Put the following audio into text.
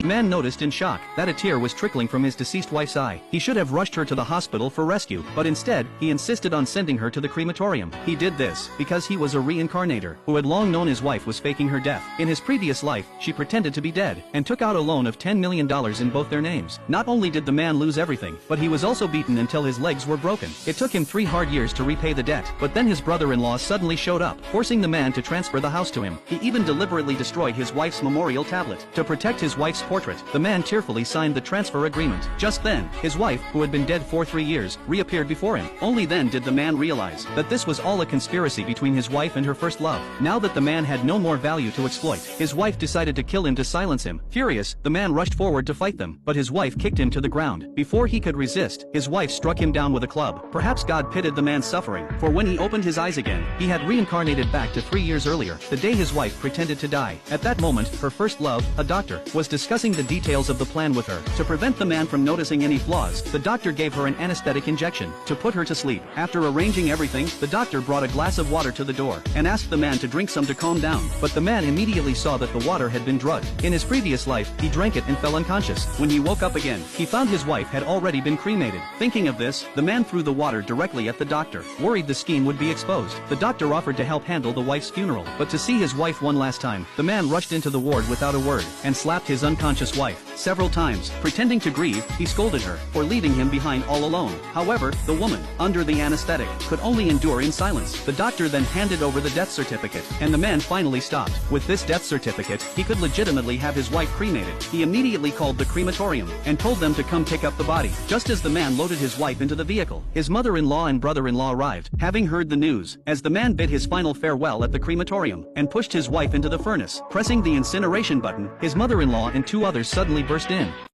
The man noticed in shock that a tear was trickling from his deceased wife's eye. He should have rushed her to the hospital for rescue, but instead, he insisted on sending her to the crematorium. He did this because he was a reincarnator who had long known his wife was faking her death. In his previous life, she pretended to be dead and took out a loan of $10 million in both their names. Not only did the man lose everything, but he was also beaten until his legs were broken. It took him 3 hard years to repay the debt, but then his brother-in-law suddenly showed up, forcing the man to transfer the house to him. He even deliberately destroyed his wife's memorial tablet. To protect his wife's portrait, the man tearfully signed the transfer agreement. Just then, his wife, who had been dead for 3 years, reappeared before him. Only then did the man realize that this was all a conspiracy between his wife and her first love. Now that the man had no more value to exploit, his wife decided to kill him to silence him. Furious, the man rushed forward to fight them, but his wife kicked him to the ground. Before he could resist, his wife struck him down with a club. Perhaps God pitied the man's suffering, for when he opened his eyes again, he had reincarnated back to 3 years earlier, the day his wife pretended to die. At that moment, her first love, a doctor, was discussing the details of the plan with her. To prevent the man from noticing any flaws, the doctor gave her an anesthetic injection to put her to sleep. After arranging everything, the doctor brought a glass of water to the door and asked the man to drink some to calm down, but the man immediately saw that the water had been drugged. In his previous life, he drank it and fell unconscious. When he woke up again, he found his wife had already been cremated. Thinking of this, the man threw the water directly at the doctor, worried the scheme would be exposed. The doctor offered to help handle the wife's funeral, but to see his wife one last time, the man rushed into the ward without a word and slapped his unconscious wife several times. Pretending to grieve, he scolded her for leaving him behind all alone. However, the woman, under the anesthetic, could only endure in silence. The doctor then handed over the death certificate, and the man finally stopped. With this death certificate, he could legitimately have his wife cremated. He immediately called the crematorium and told them to come pick up the body. Just as the man loaded his wife into the vehicle, his mother-in-law and brother-in-law arrived, having heard the news. As the man bid his final farewell at the crematorium and pushed his wife into the furnace, pressing the incineration button, his mother-in-law and 2 others suddenly burst in.